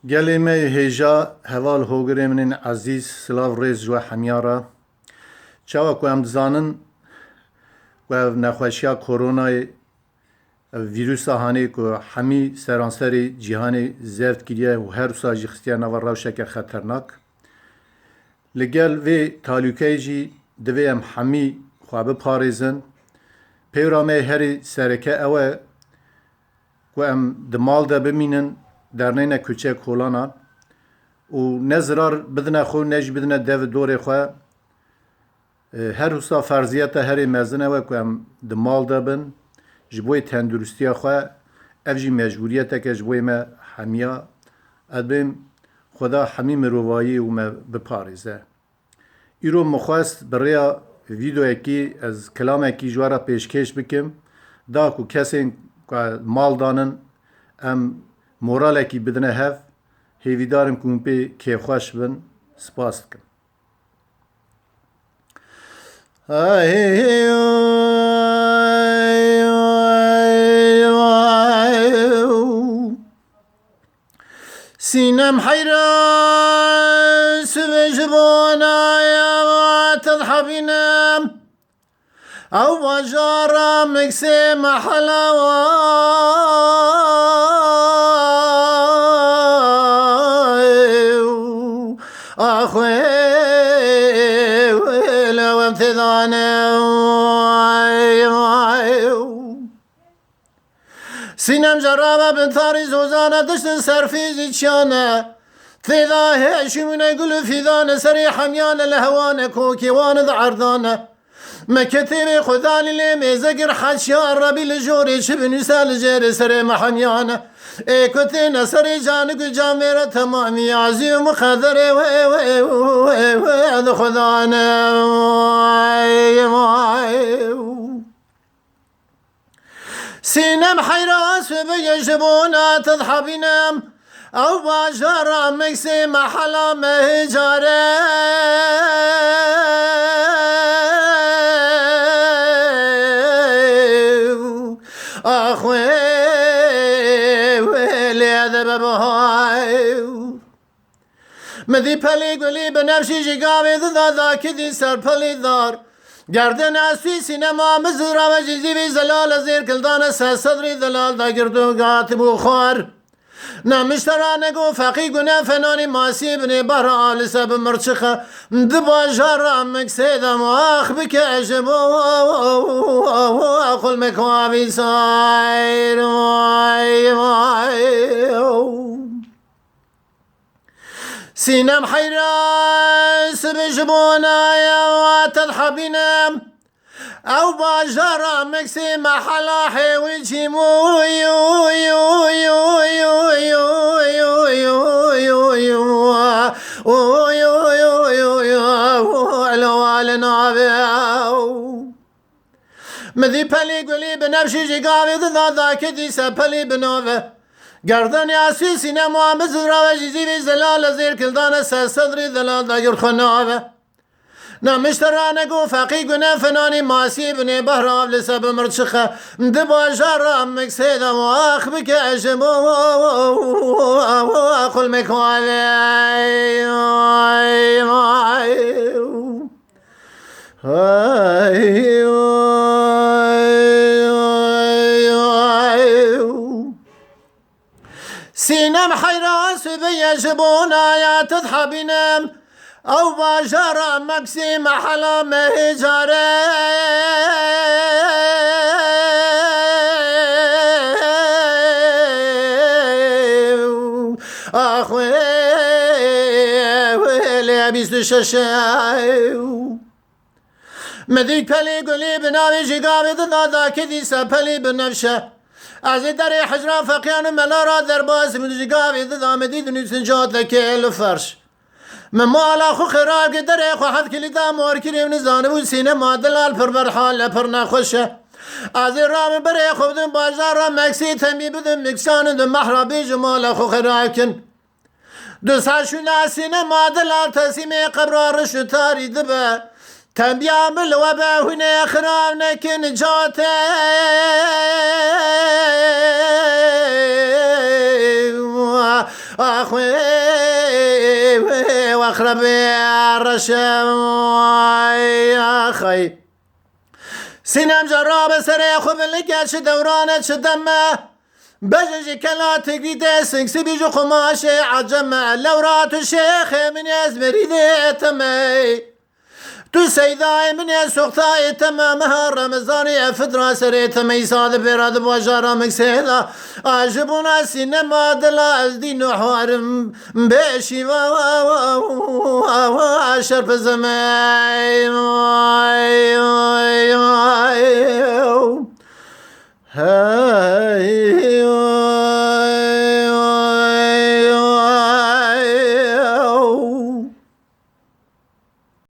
گلی می هیجا هوال هوگری من عزیز سلاو ریز جو همیارا چاوا کو ام زانن و نخوشیا کرونا ویروس هانی کو همی سرانسری جهانی زفت کریه و هر ساجی خستیا نو روشک خطرناک لگل وی تالوکی جی دویم همی خواب پاریزن پیرامه هری سرکه اوه کو ام دمال ده بمینن در نینه کوچه کولانا و نزرار بدنه خو نج بدنه دو دور خو هر حسا فرضیت هری مزنه و که ام دمال ده بن جبوی تندرستی خو افجی مجبوریت که جبوی ما همیا ادبیم خدا همی مروایی و ما بپاریزه ایرو مخواست برای ویدیو اکی از کلام اکی جوارا پیشکش بکم دا کو کسی مال دانن ام مورال اکی بدنه هف هیویدارم کن پی که خوش بن سپاس کن سینم حیران سبجبونا یا تضحبینم او بجارا مكسي محلاوة اخوي لو امتداني سينم جرابة بنت ثاري زوزانة دشتن سرفيزي تشانة ثيذا هيشي من يقول في ذانا سري حميانة لهوانا كوكي واند عرضانة مكتبي خذاني لي ميزقر حشيا ربي لجوري شبن يسال جيري سري محميانة اي كتنا سري جانك جاميرة تمامي عزيم خذري وي وي وي وي خذانا سينم حيراس بيجبونا تضحبينم او باجرا مكسي محلا مهجاري اخوي ويلي هذا بابهاي مدي پلی گلی بنفشی جگاوی دادا کدی سر پلی دار گردن اسی سینما مزرا و جیزی بی زلال زیر کلدان سه صدری دلال دا گردو گات بخور نمشترانه گو فقی گونه فنانی ماسی بنی بر آل سب مرچخه دبا جارا مکسیدم آخ بکشم اخل مکوابی سایر سینم حیراس بجبونا یا تضحبینم او باجارا مكسي محلا حيوي جيمو يو يو يو يو يو يو يو يو يو يو يو يو يو مذي پلی گلی بنفشی جگاوی دادا کدی سه پلی بنوه گردن یاسی سینما مزرا و جیزی بی زلال زیر کلدان سه صدری دلال دا گر خناوه نمشترانه گو فقی گونه فنانی ماسی بنی بهراب لسب مرچخه دبا جارا مکسیدم و اخ بکشم و اخل مکوالی سینم حیراس بیجبونا یا تضحبینم او باجارا مكسي محلا مهجاري اخوي ويلي بيست ششاي مديك پلی گلی بناوی جگاوی دادا کدی سه پلی بنفشه از در حجرا فقیان ملارا در باز من جگاوی دادا مدید نیسن جاد لکه فرش من مالا خو خراب قدر خو حد كلي دا مور كريم نزان وسينه ما دلال پر بر حال پر نخوشه از رام بر خو بدن بازار مكسي تمي بدن مكسان د محرابي جمال خو خراب كن دو ساشو ناسينه ما دلال تسيمي قبرار شو تاري دبه تنبيا بالوبا هنا خراب نكن جاته أخوي وأخربي الرشم يا أخي سینم جراب سر خوب لگرش دورانه چه دمه بجنجی کلات گریده سنگسی بیجو خماش عجمه لورات شیخ من از بریده تمه تو سیدای من از سختای تمه مهار رمزانی فدرا سر تمه ساده پیراد بوجارا مکسیلا عجبونا سینما دلا از دین و حوارم بشی و شرف زمین